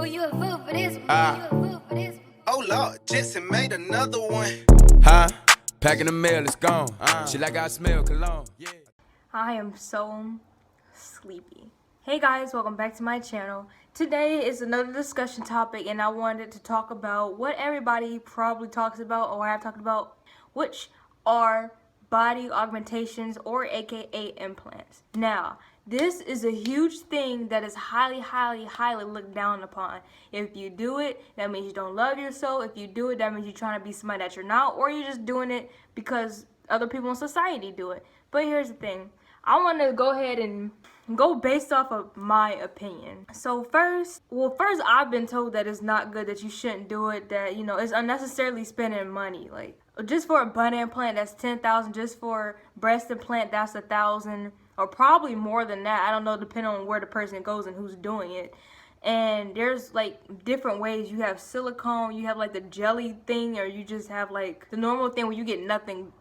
Fool, you a fool for this. Oh Lord, Jesse made another one. Huh? Packing the mail, it's gone. She like I smell cologne. Yeah. I am so sleepy. Hey guys, welcome back to my channel. Today is another discussion topic and I wanted to talk about what everybody probably talks about or have talked about, which are body augmentations or aka implants. Now, this is a huge thing that is highly looked down upon. If you do it, that means you don't love yourself. If you do it, that means you're trying to be somebody that you're not, or you're just doing it because other people in society do it. But here's the thing. I want to go ahead and go based off of my opinion. So first I've been told that it's not good, that you shouldn't do it, that, you know, it's unnecessarily spending money. Like, just for a butt implant, that's $10,000. Just for breast implant, that's $1,000, or probably more than that. I don't know, depending on where the person goes and who's doing it. And there's like different ways. You have silicone, you have like the jelly thing, or you just have like the normal thing where you get nothing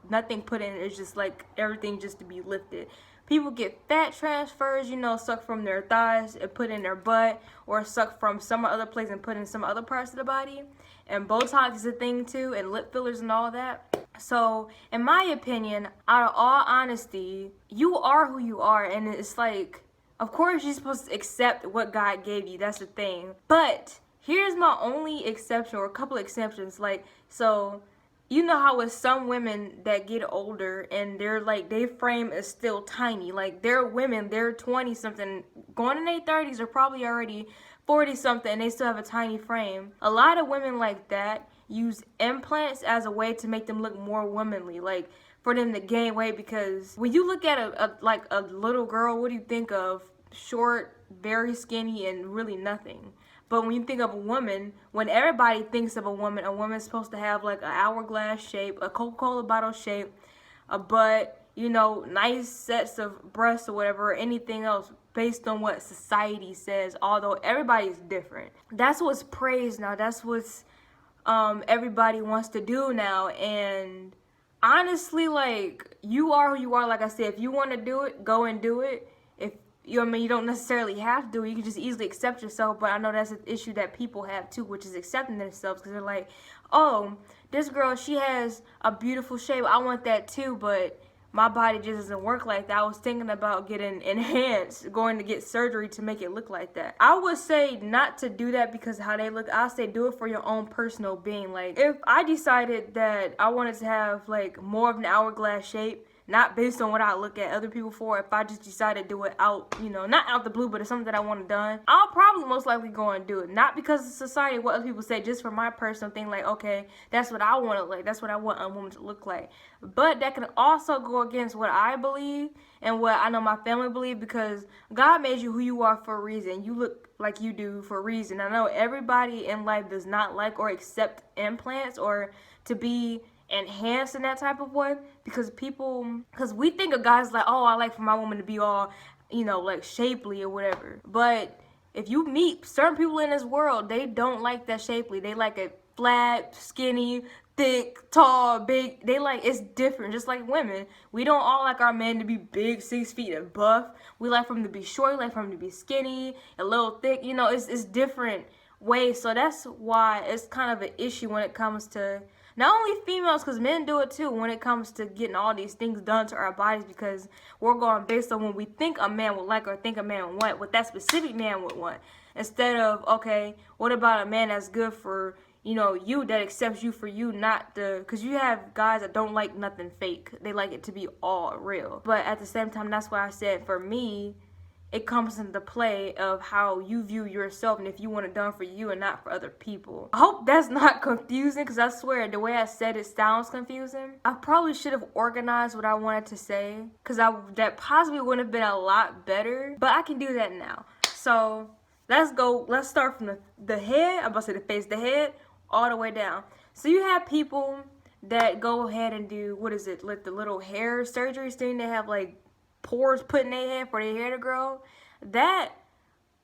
put in. It's just like everything just to be lifted. People get fat transfers, you know, suck from their thighs and put in their butt, or suck from some other place and put in some other parts of the body. And Botox is a thing too, and lip fillers and all that. So, in my opinion, out of all honesty, you are who you are, and it's like, of course you're supposed to accept what God gave you, that's the thing. But here's my only exception, or a couple exceptions. Like, so you know how with some women that get older and they're like, their frame is still tiny. Like, they're women, they're 20 something, going in their 30s, or probably already 40 something, and they still have a tiny frame. A lot of women like that use implants as a way to make them look more womanly, like for them to gain weight. Because when you look at a little girl, what do you think of? Short, very skinny, and really nothing. But when you think of a woman, when everybody thinks of a woman's supposed to have like an hourglass shape, a Coca-Cola bottle shape, a butt, you know, nice sets of breasts or whatever, or anything else based on what society says, although everybody's different. That's what's praised now. That's what's everybody wants to do now. And honestly, like, you are who you are. Like I said, if you want to do it, go and do it. If you know what I mean, you don't necessarily have to do it. You can just easily accept yourself. But I know that's an issue that people have too, which is accepting themselves, because they're like, oh, this girl, she has a beautiful shape, I want that too, but my body just doesn't work like that. I was thinking about getting enhanced, going to get surgery to make it look like that. I would say not to do that because of how they look. I'll say do it for your own personal being. Like, if I decided that I wanted to have like more of an hourglass shape, not based on what I look at other people for, if I just decided to do it out, you know, not out the blue, but it's something that I want done, I'll probably most likely go and do it. Not because of society, what other people say, just for my personal thing, like, okay, that's what I want to like, that's what I want a woman to look like. But that can also go against what I believe and what I know my family believe, because God made you who you are for a reason. You look like you do for a reason. I know everybody in life does not like or accept implants or to be enhanced in that type of way, because we think of guys like, oh, I like for my woman to be all, you know, like shapely or whatever. But if you meet certain people in this world, they don't like that shapely. They like it flat, skinny, thick, tall, big. They like, it's different. Just like women, we don't all like our men to be big, 6 feet and buff. We like for them to be short, we like for them to be skinny, a little thick. You know, it's different ways. So that's why it's kind of an issue when it comes to not only females, because men do it too, when it comes to getting all these things done to our bodies, because we're going based on what we think a man would like or think a man would want, what that specific man would want. Instead of, okay, what about a man that's good for, you know, you, that accepts you for you, not the, because you have guys that don't like nothing fake. They like it to be all real. But at the same time, that's why I said for me, it comes into play of how you view yourself and if you want it done for you and not for other people. I hope that's not confusing, because I swear the way I said it sounds confusing. I probably should have organized what I wanted to say, because that possibly would have been a lot better, but I can do that now. So let's start from the head. I'm about to say the face, the head, all the way down. So you have people that go ahead and do, what is it, like the little hair surgery thing. They have like pores put in their head for their hair to grow. That,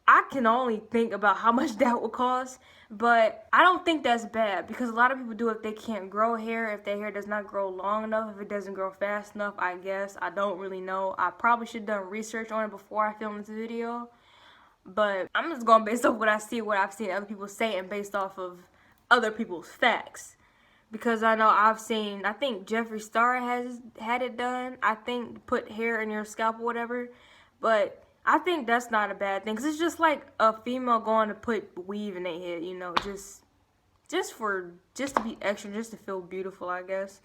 I can only think about how much that would cost, but I don't think that's bad, because a lot of people do it if they can't grow hair, if their hair does not grow long enough, if it doesn't grow fast enough, I guess. I don't really know. I probably should have done research on it before I filmed this video. but I'm just going based off what I see, what I've seen other people say, and based off of other people's facts. Because I know I think Jeffree Star has had it done. I think put hair in your scalp or whatever. But I think that's not a bad thing. Because it's just like a female going to put weave in their head, you know. Just to be extra, just to feel beautiful, I guess.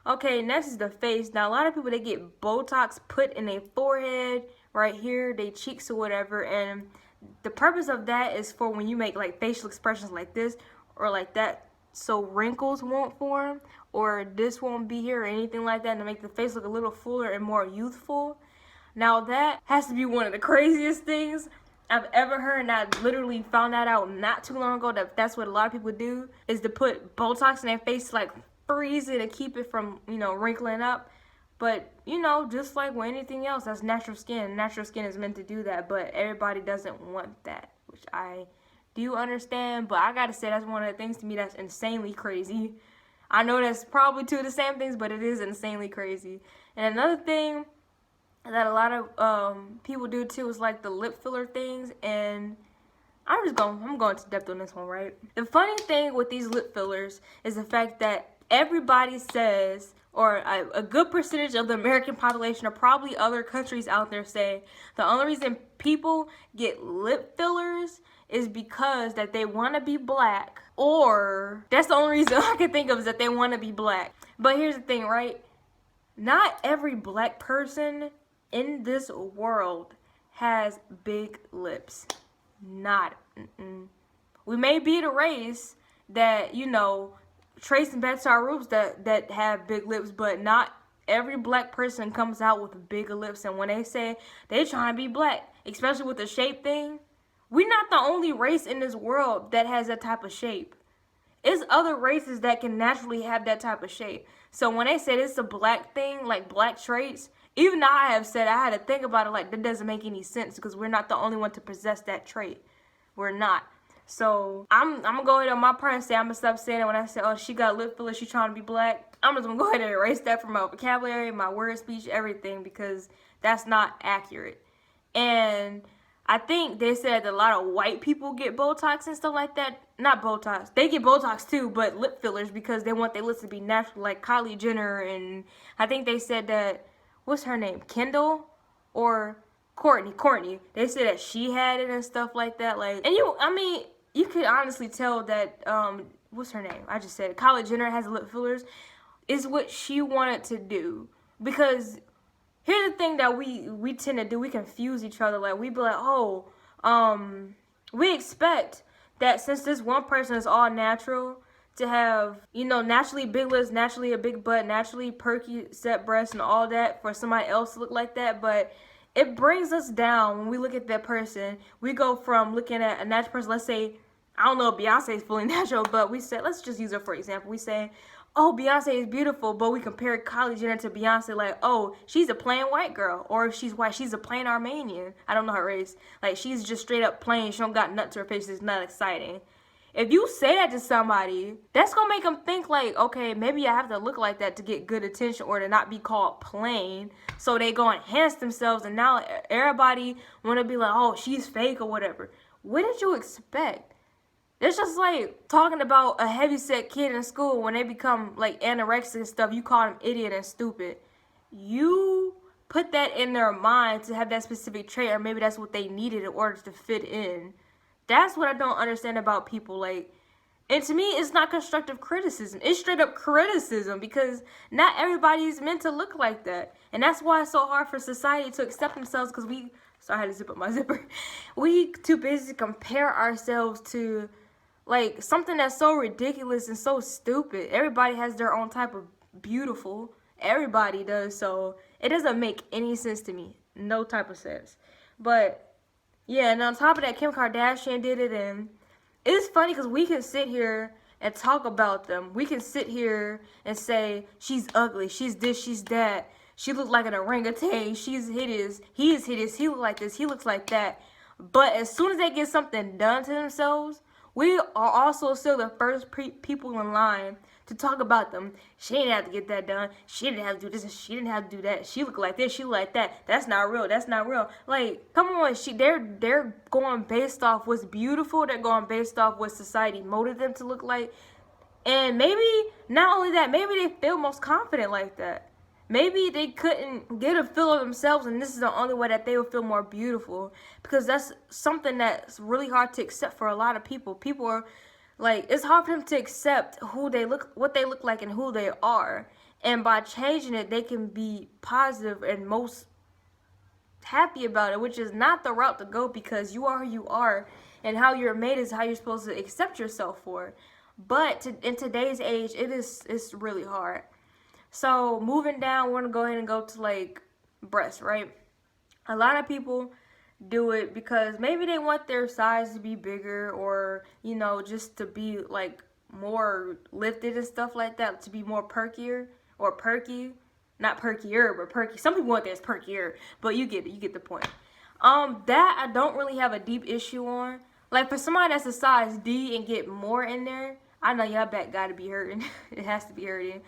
Okay, next is the face. Now, a lot of people, they get Botox put in their forehead, right here, their cheeks or whatever. And the purpose of that is for when you make like facial expressions like this or like that, so wrinkles won't form or this won't be here or anything like that, and to make the face look a little fuller and more youthful. Now that has to be one of the craziest things I've ever heard, and I literally found that out not too long ago, that that's what a lot of people do, is to put Botox in their face to like freeze it and keep it from, you know, wrinkling up. But, you know, just like with anything else, that's natural skin. Natural skin is meant to do that, but everybody doesn't want that, which I do understand, but I gotta say that's one of the things to me that's insanely crazy. I know that's probably two of the same things, but it is insanely crazy. And another thing that a lot of people do too is like the lip filler things, and I'm going to depth on this one, right? The funny thing with these lip fillers is the fact that everybody says, or a good percentage of the American population, or probably other countries out there, say the only reason people get lip fillers is because that they want to be black, or that's the only reason I can think of, is that they want to be black. But here's the thing, right? Not every black person in this world has big lips. Not. We may be the race that, you know, tracing back to our roots that have big lips, but not every black person comes out with bigger lips. And when they say they trying to be black, especially with the shape thing, we're not the only race in this world that has that type of shape. It's other races that can naturally have that type of shape. So when they said it's a black thing, like black traits, even I have said, I had to think about it, like that doesn't make any sense, because we're not the only one to possess that trait. We're not. So I'm gonna go ahead on my part and say, I'm gonna stop saying it when I say, oh, she got lip filler, she trying to be black. I'm just gonna go ahead and erase that from my vocabulary, my word speech, everything, because that's not accurate. And I think they said that a lot of white people get Botox and stuff like that. Not Botox. They get Botox too, but lip fillers, because they want their lips to be natural, like Kylie Jenner. And I think they said that, what's her name? Kendall or Courtney. They said that she had it and stuff like that. Like, and you could honestly tell that, what's her name? I just said it. Kylie Jenner has lip fillers. Is what she wanted to do. Because here's the thing that we tend to do. We confuse each other. Like, we be like, oh, we expect that since this one person is all natural, to have, you know, naturally big lips, naturally a big butt, naturally perky set breasts and all that, for somebody else to look like that. But it brings us down when we look at that person. We go from looking at a natural person, let's say, I don't know if Beyonce is fully natural, but we said, let's just use her for example. We say, oh, Beyonce is beautiful, but we compare Kylie Jenner to Beyonce, like, oh, she's a plain white girl, or if she's white, she's a plain Armenian. I don't know her race. Like, she's just straight up plain. She don't got nut to her face. It's not exciting. If you say that to somebody, that's gonna make them think like, okay, maybe I have to look like that to get good attention, or to not be called plain. So they go enhance themselves, and now everybody wanna be like, oh, she's fake or whatever. What did you expect? It's just like talking about a heavyset kid in school when they become like anorexic and stuff. You call them idiot and stupid. You put that in their mind to have that specific trait, or maybe that's what they needed in order to fit in. That's what I don't understand about people. Like, and to me, it's not constructive criticism. It's straight up criticism, because not everybody is meant to look like that. And that's why it's so hard for society to accept themselves, because sorry, I had to zip up my zipper. We too busy to compare ourselves to like something that's so ridiculous and so stupid. Everybody has their own type of beautiful. Everybody does. So it doesn't make any sense to me. No type of sense. But yeah, and on top of that, Kim Kardashian did it, and it's funny because we can sit here and talk about them. We can sit here and say, she's ugly, she's this, she's that, she looked like an orangutan, she's hideous, he is hideous, he looks like this, he looks like that. But as soon as they get something done to themselves, we are also still the first people in line to talk about them. She didn't have to get that done. She didn't have to do this and she didn't have to do that. She looked like this, she looked like that. That's not real. That's not real. Like, come on, they're going based off what's beautiful. They're going based off what society molded them to look like. And maybe not only that, maybe they feel most confident like that. Maybe they couldn't get a feel of themselves, and this is the only way that they will feel more beautiful, because that's something that's really hard to accept for a lot of people. People are like, it's hard for them to accept who they look, what they look like, and who they are. And by changing it, they can be positive and most happy about it, which is not the route to go, because you are who you are, and how you're made is how you're supposed to accept yourself for. But in today's age, it's really hard. So moving down, we're gonna go ahead and go to like breasts, right? A lot of people do it because maybe they want their size to be bigger, or you know, just to be like more lifted and stuff like that, to be more perkier or perky. Not perkier, but perky. Some people want this perkier, but you get it. You get the point. That I don't really have a deep issue on. Like for somebody that's a size D and get more in there, I know y'all back gotta be hurting. It has to be hurting.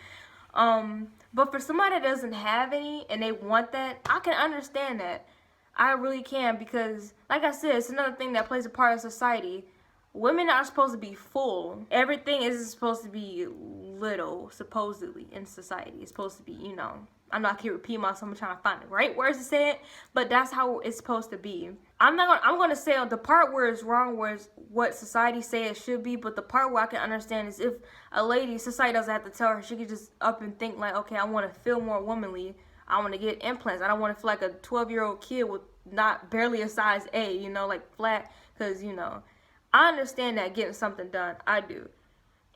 But for somebody that doesn't have any and they want that, I can understand that. I really can, because like I said, it's another thing that plays a part of society. Women are supposed to be full. Everything isn't supposed to be little, supposedly, in society. It's supposed to be, you know, I'm not gonna repeat myself, I'm trying to find the right words to say it, but that's how it's supposed to be. I'm gonna say the part where it's wrong, where it's what society say it should be, but the part where I can understand is if a lady, society doesn't have to tell her, she could just up and think like, okay, I want to feel more womanly, I want to get implants, I don't want to feel like a 12-year-old kid with not barely a size A, you know, like flat, because, you know, I understand that getting something done, I do.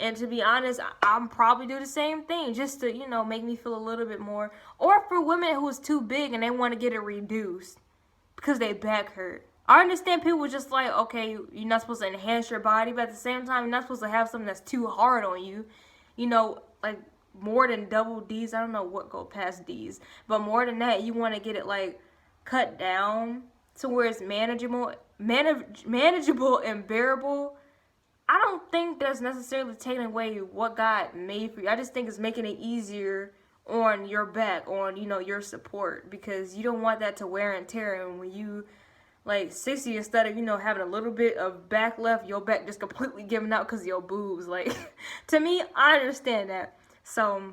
And to be honest, I'm probably do the same thing just to, you know, make me feel a little bit more. Or for women who's too big and they want to get it reduced because they back hurt. I understand people just like, okay, you're not supposed to enhance your body, but at the same time, you're not supposed to have something that's too hard on you. You know, like more than double D's. I don't know what go past D's. But more than that, you want to get it like cut down to where it's manageable and bearable. I don't think that's necessarily taking away what God made for you. I just think it's making it easier on your back, on, you know, your support, because you don't want that to wear and tear. And when you like 60, instead of, you know, having a little bit of back left, your back just completely giving out because of your boobs. Like, to me, I understand that. So,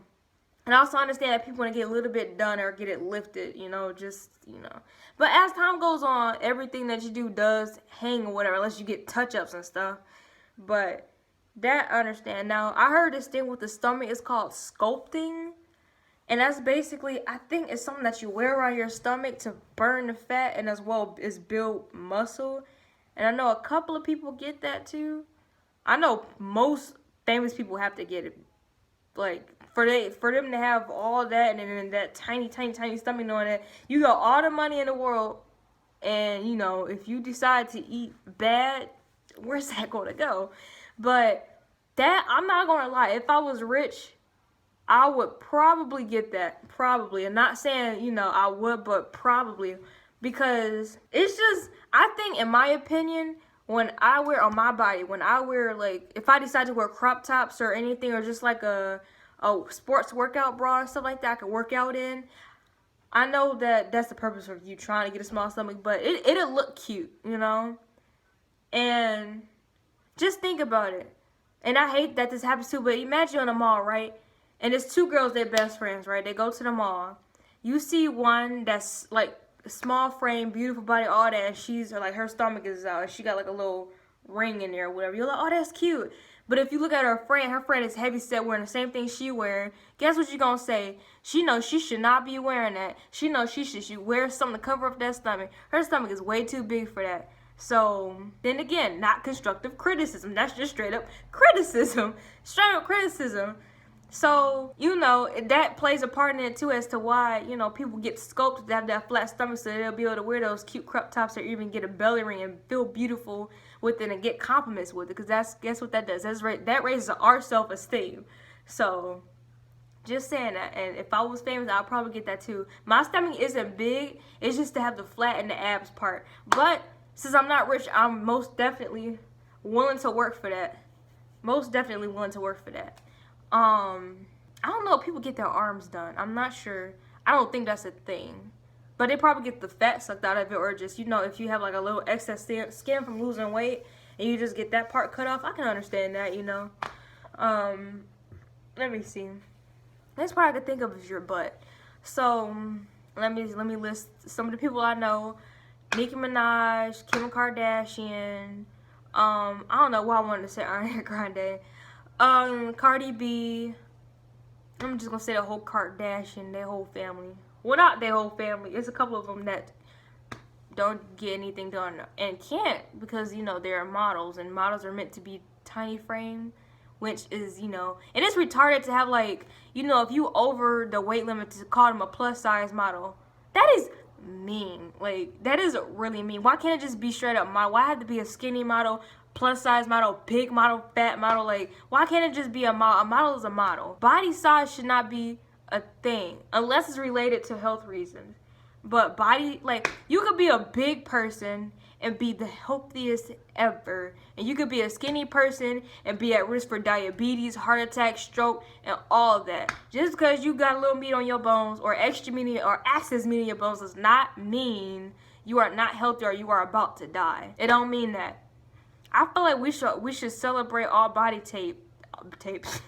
and I also understand that people want to get a little bit done or get it lifted, you know, just, you know. But as time goes on, everything that you do does hang or whatever, unless you get touch-ups and stuff. But that I understand. Now, I heard this thing with the stomach is called sculpting. And that's basically, I think it's something that you wear around your stomach to burn the fat and as well as build muscle. And I know a couple of people get that too. I know most famous people have to get it. Like, for them to have all that and then that tiny stomach, knowing that you got all the money in the world, and, you know, if you decide to eat bad, where's that going to go? But that, I'm not going to lie, if I was rich, I would probably get that. Probably. I'm not saying, you know, I would, but probably. Because it's just, I think, in my opinion, when I wear on my body, when I wear, like, if I decide to wear crop tops or anything, or just like a sports workout bra and stuff like that I could work out in, I know that that's the purpose of you trying to get a small stomach, but it'll look cute, you know? And just think about it. And I hate that this happens too, but imagine you're in a mall, right? And there's two girls, they're best friends, right? They go to the mall. You see one that's like small frame, beautiful body, all that, and she's like, her stomach is out. She got like a little ring in there or whatever. You're like, oh, that's cute. But if you look at her friend is heavy set wearing the same thing she wearing, guess what you're gonna say? She knows she should not be wearing that. She knows she should wear something to cover up that stomach. Her stomach is way too big for that. So, then again, not constructive criticism. That's just straight up criticism. Straight up criticism. So, you know, that plays a part in it too, as to why, you know, people get sculpted to have that flat stomach so they'll be able to wear those cute crop tops or even get a belly ring and feel beautiful with it and get compliments with it. Because guess what that does? That raises our self-esteem. So, just saying that. And if I was famous, I'd probably get that too. My stomach isn't big. It's just to have the flat and the abs part. But since I'm not rich, I'm most definitely willing to work for that. Most definitely willing to work for that. I don't know if people get their arms done. I'm not sure. I don't think that's a thing. But they probably get the fat sucked out of it, or just, if you have like a little excess skin from losing weight and you just get that part cut off. I can understand that, Let me see. Next part I could think of is your butt. So let me list some of the people I know. Nicki Minaj, Kim Kardashian. I don't know why I wanted to say Ariana Grande. Cardi B. I'm just gonna say the whole Kardashian, their whole family. Well, not their whole family. There's a couple of them that don't get anything done and can't because, they're models, and models are meant to be tiny frame, which is, and it's retarded to have, like, if you over the weight limit to call them a plus size model. That is mean. Like, that is really mean. Why can't it just be straight up model? Why have to be a skinny model, plus size model, big model, fat model? Like, why can't it just be a model? A model is a model. Body size should not be a thing unless it's related to health reasons. But body, like, you could be a big person and be the healthiest ever, and you could be a skinny person and be at risk for diabetes, heart attack, stroke, and all of that. Just because you got a little meat on your bones or extra meat or excess meat on your bones does not mean you are not healthy or you are about to die. It don't mean that. I feel like we should celebrate all body tapes.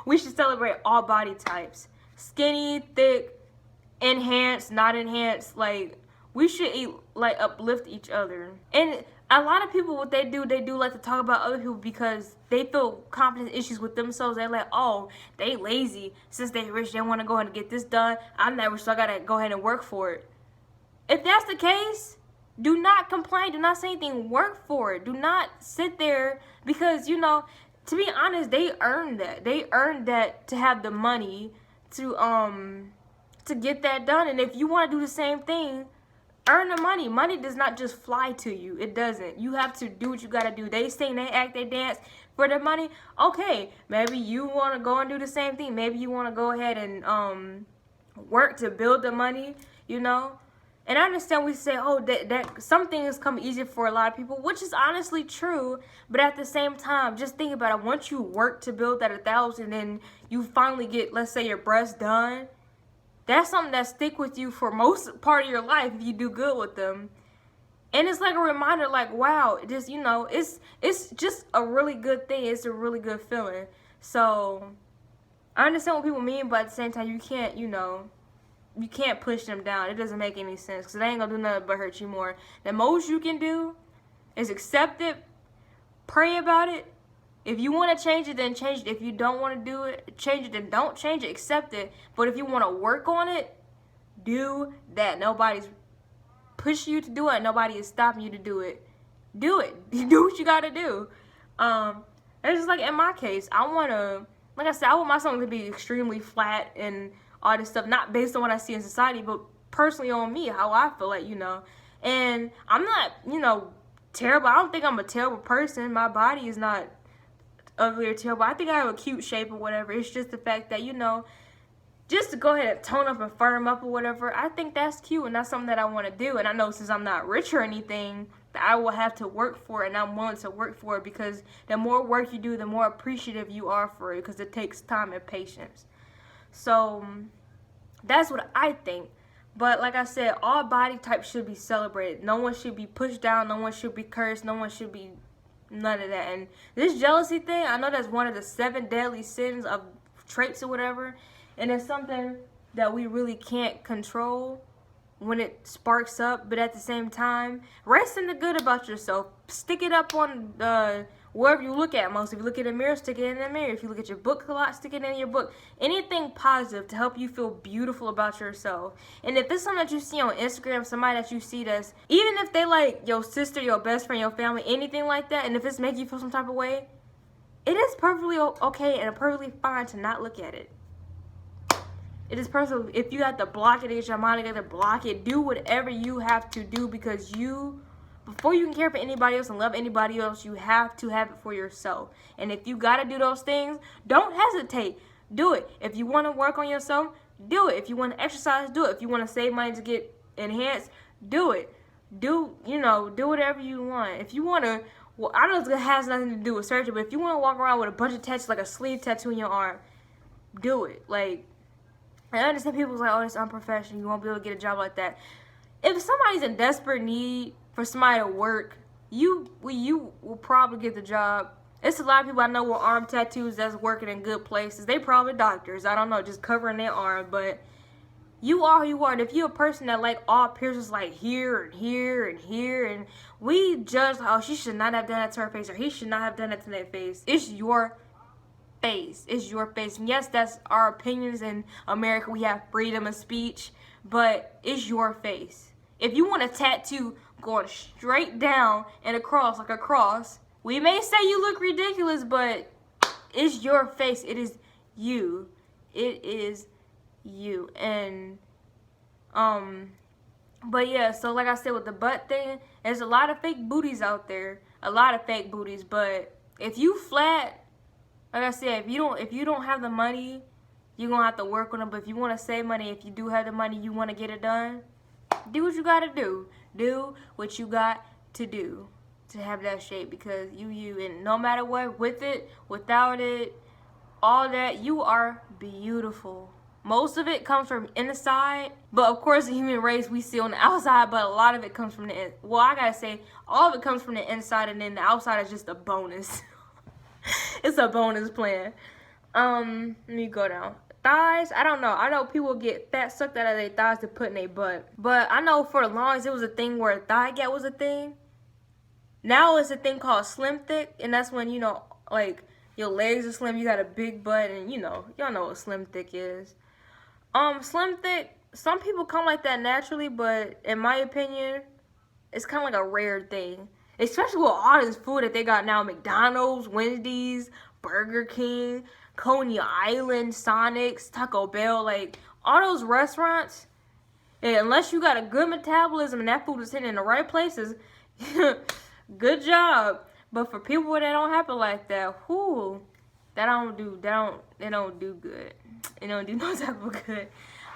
We should celebrate all body types. Skinny, thick, enhanced, not enhanced. Like, we should uplift each other. And a lot of people, what they do like to talk about other people because they feel confidence issues with themselves. They're like, oh, they lazy. Since they rich, they want to go ahead and get this done. I'm not rich, so I got to go ahead and work for it. If that's the case, do not complain. Do not say anything. Work for it. Do not sit there because, to be honest, they earned that. They earned that to have the money to get that done. And if you want to do the same thing, earn the money. Money does not just fly to you. It doesn't. You have to do what you got to do. They sing, they act, they dance for the money. Okay, maybe you want to go and do the same thing. Maybe you want to go ahead and work to build the money, And I understand we say, oh, that some things come easier for a lot of people, which is honestly true. But at the same time, just think about it. Once you work to build that 1,000 and you finally get, let's say, your breasts done, that's something that stick with you for most part of your life if you do good with them. And it's like a reminder, like, wow, just, it's just a really good thing. It's a really good feeling. So I understand what people mean, but at the same time, you can't, you can't push them down. It doesn't make any sense because they ain't going to do nothing but hurt you more. The most you can do is accept it, pray about it. If you want to change it, then change it. If you don't want to do it, change it, then don't change it. Accept it. But if you want to work on it, do that. Nobody's pushing you to do it. Nobody is stopping you to do it. Do it. Do what you got to do. It's just like in my case, I want to, like I said, I want my stomach to be extremely flat and all this stuff, not based on what I see in society, but personally on me, how I feel like, And I'm not, terrible. I don't think I'm a terrible person. My body is not ugly or terrible. I think I have a cute shape or whatever. It's just the fact that, just to go ahead and tone up and firm up or whatever, I think that's cute and that's something that I want to do. And I know since I'm not rich or anything, that I will have to work for it, and I'm willing to work for it because the more work you do, the more appreciative you are for it because it takes time and patience. So that's what I think. But like I said, all body types should be celebrated. No one should be pushed down. No one should be cursed. No one should be none of that. And this jealousy thing, I know that's one of the 7 deadly sins of traits or whatever. And it's something that we really can't control when it sparks up. But at the same time, rest in the good about yourself. Stick it up on wherever you look at most. If you look in the mirror, stick it in the mirror. If you look at your book a lot, stick it in your book. Anything positive to help you feel beautiful about yourself. And if it's something that you see on Instagram, somebody that you see that's, even if they like your sister, your best friend, your family, anything like that, and if it's making you feel some type of way, it is perfectly okay and perfectly fine to not look at it. It is personal. If you have to block it, get your mind together, block it. Do whatever you have to do because before you can care for anybody else and love anybody else, you have to have it for yourself. And if you got to do those things, don't hesitate. Do it. If you want to work on yourself, do it. If you want to exercise, do it. If you want to save money to get enhanced, do it. Do whatever you want. If you want to, well, I know it has nothing to do with surgery, but if you want to walk around with a bunch of tattoos, like a sleeve tattoo in your arm, do it. Like, I understand people's like, oh, it's unprofessional, you won't be able to get a job like that. If somebody's in desperate need for somebody to work, you will probably get the job. It's a lot of people I know with arm tattoos that's working in good places. They probably doctors, I don't know, just covering their arm, but you are who you are. And if you're a person that like all piercings like here and here and here, and we judge, oh, she should not have done that to her face, or he should not have done that to their face. It's your face. It's your face. And yes, that's our opinions. In America, we have freedom of speech, but it's your face. If you want a tattoo going straight down and across like a cross, we may say you look ridiculous, but it's your face. It is you. It is you. And but yeah, so like I said with the butt thing, there's a lot of fake booties out there. A lot of fake booties. But if you flat, like I said, if you don't have the money, you're gonna have to work on it. But if you want to save money, if you do have the money, you want to get it done, do what you gotta do. Do what you got to do to have that shape, because you and no matter what, with it, without it, all that, you are beautiful. Most of it comes from inside, but of course the human race we see on the outside, but a lot of it comes from the well, I gotta say, all of it comes from the inside, and then the outside is just a bonus. It's a bonus plan. Let me go down. Thighs, I don't know. I know people get fat sucked out of their thighs to put in their butt. But I know for the longest it was a thing where thigh gap was a thing. Now it's a thing called slim thick, and that's when, you know, like your legs are slim, you got a big butt, and you know, y'all know what slim thick is. Slim thick, some people come like that naturally, but in my opinion, it's kind of like a rare thing. Especially with all this food that they got now, McDonald's, Wendy's, Burger King, Coney Island, Sonic's, Taco Bell, like all those restaurants, and unless you got a good metabolism and that food is hitting in the right places, good job. But for people that don't happen like that, they don't do good. They don't do no type of good.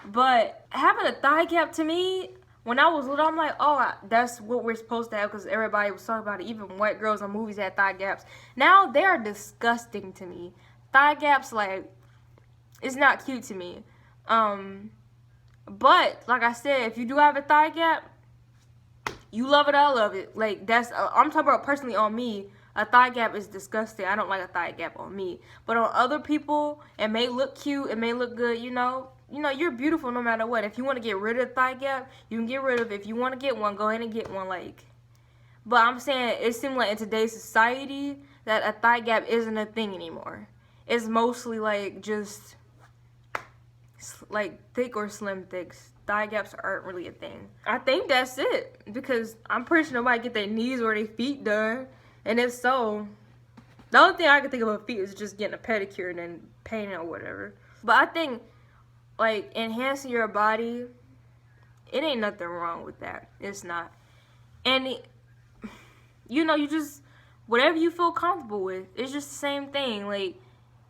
But having a thigh gap, to me, when I was little, I'm like, oh, that's what we're supposed to have, because everybody was talking about it. Even white girls in movies had thigh gaps. Now they are disgusting to me. Thigh gaps, like, it's not cute to me. But like I said, if you do have a thigh gap, you love it, I love it. Like, that's I'm talking about personally on me. A thigh gap is disgusting. I don't like a thigh gap on me. But on other people, it may look cute, it may look good, you know, you're beautiful no matter what. If you want to get rid of the thigh gap, you can get rid of it. If you want to get one, go ahead and get one. Like, but I'm saying it seems like in today's society that a thigh gap isn't a thing anymore. It's mostly like just like thick or slim thicks. Thigh gaps aren't really a thing. I think that's it, because I'm pretty sure nobody get their knees or their feet done. And if so, the only thing I can think of with feet is just getting a pedicure and then painting or whatever. But I think, like, enhancing your body, it ain't nothing wrong with that. It's not. And, you just, whatever you feel comfortable with, it's just the same thing. Like,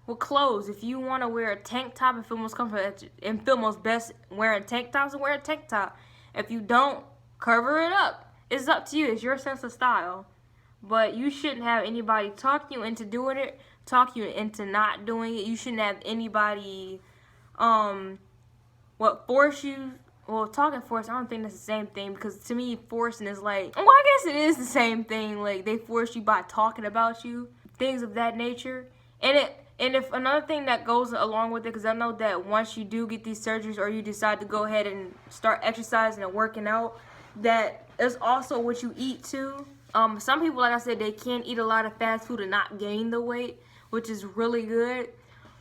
with clothes, if you want to wear a tank top and feel most comfortable and feel most best wearing tank tops, and wear a tank top. If you don't, cover it up. It's up to you. It's your sense of style. But you shouldn't have anybody talk you into doing it, talk you into not doing it. You shouldn't have anybody, force you. Well, talking force, I don't think that's the same thing, because to me, forcing is like, well, I guess it is the same thing. Like, they force you by talking about you, things of that nature. And if another thing that goes along with it, because I know that once you do get these surgeries or you decide to go ahead and start exercising and working out, that is also what you eat too. Some people, like I said, they can eat a lot of fast food and not gain the weight, which is really good.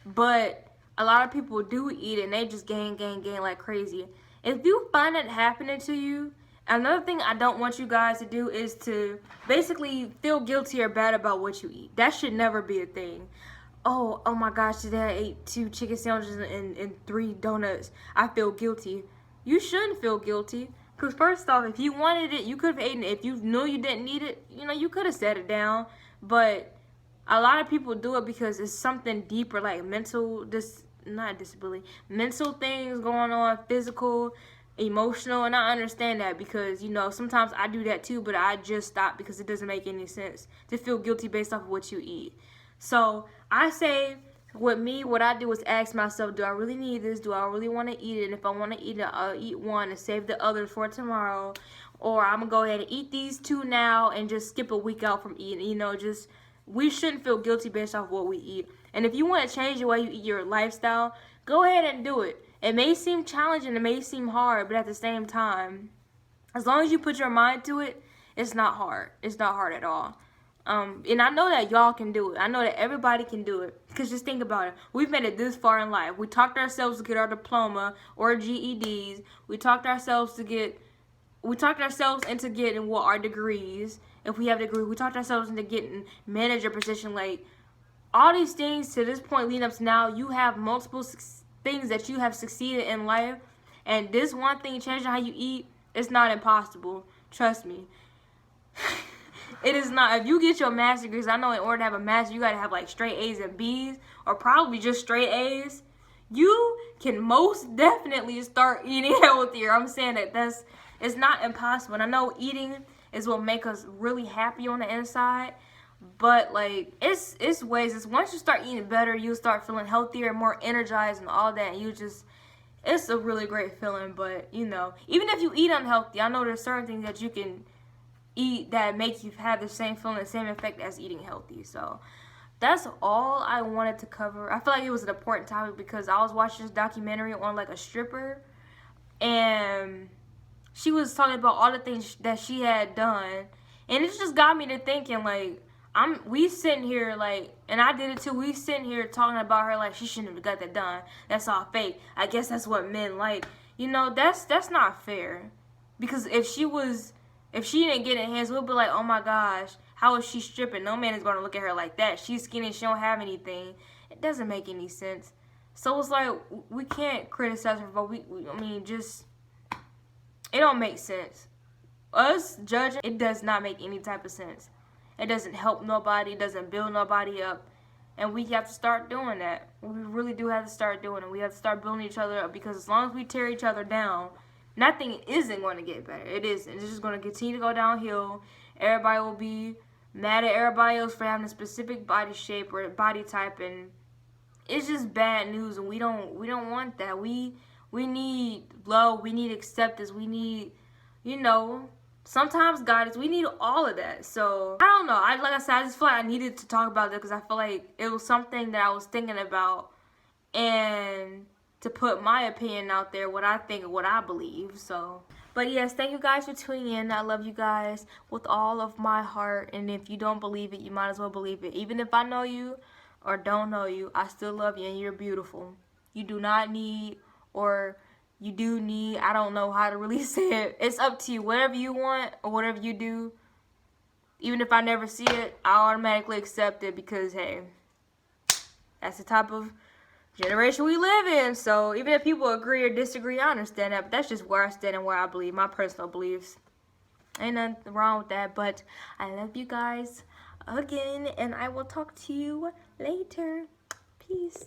But a lot of people do eat it and they just gain like crazy. If you find it happening to you, another thing I don't want you guys to do is to basically feel guilty or bad about what you eat. That should never be a thing. Oh my gosh, today I ate 2 chicken sandwiches and 3 donuts. I feel guilty. You shouldn't feel guilty. Because first off, if you wanted it, you could have eaten it. If you knew you didn't need it, you could have set it down. But a lot of people do it because it's something deeper, like mental, mental things going on, physical, emotional. And I understand that because, sometimes I do that too, but I just stop because it doesn't make any sense to feel guilty based off of what you eat. So I say with me, what I do is ask myself, do I really need this? Do I really want to eat it? And if I want to eat it, I'll eat one and save the others for tomorrow. Or I'm going to go ahead and eat these 2 now and just skip a week out from eating. You know, just, we shouldn't feel guilty based off what we eat. And if you want to change the way you eat your lifestyle, go ahead and do it. It may seem challenging, it may seem hard, but at the same time, as long as you put your mind to it, it's not hard. It's not hard at all. And I know that y'all can do it. I know that everybody can do it. Because just think about it. We've made it this far in life. We talked ourselves to get our diploma or GEDs. We talked ourselves into getting our degrees. If we have a degree, we talked ourselves into getting manager position. Like, all these things to this point leading up to now, you have multiple things that you have succeeded in life. And this one thing, changing how you eat, it's not impossible. Trust me. It is not. If you get your master's degrees, I know in order to have a master, you got to have like straight A's and B's, or probably just straight A's. You can most definitely start eating healthier. I'm saying that it's not impossible. And I know eating is what make us really happy on the inside, but like it's ways. It's once you start eating better, you start feeling healthier and more energized and all that. And it's a really great feeling. But you know, even if you eat unhealthy, I know there's certain things that you can eat that make you have the same feeling, the same effect as eating healthy. So that's all I wanted to cover. I feel like it was an important topic because I was watching this documentary on like a stripper, and she was talking about all the things that she had done, and it just got me to thinking, like, we sitting here like, and I did it too, we sitting here talking about her like she shouldn't have got that done, that's all fake, I guess that's what men like. You know, that's not fair. Because if she didn't get in hands, we'll be like, oh my gosh, how is she stripping? No man is going to look at her like that. She's skinny, she don't have anything. It doesn't make any sense. So it's like, we can't criticize her, but it don't make sense. Us judging, it does not make any type of sense. It doesn't help nobody, it doesn't build nobody up. And we have to start doing that. We really do have to start doing it. We have to start building each other up, because as long as we tear each other down, nothing isn't going to get better. It isn't. It's just going to continue to go downhill. Everybody will be mad at everybody else for having a specific body shape or body type, and it's just bad news. And we don't want that. We need love. We need acceptance. We need, you know, sometimes guidance. We need all of that. So I don't know. Like I said, I just feel like I needed to talk about that because I feel like it was something that I was thinking about, and to put my opinion out there, what I think and what I believe. So, but yes, thank you guys for tuning in. I love you guys with all of my heart, and if you don't believe it, you might as well believe it. Even if I know you or don't know you, I still love you, and you're beautiful. You do not need, or you do need, I don't know how to really say it. It's up to you. Whatever you want or whatever you do, even if I never see it, I automatically accept it, because hey, that's the type of generation we live in. So even if people agree or disagree, I understand that, but that's just where I stand and where I believe, my personal beliefs. Ain't nothing wrong with that. But I love you guys again, and I will talk to you later. Peace.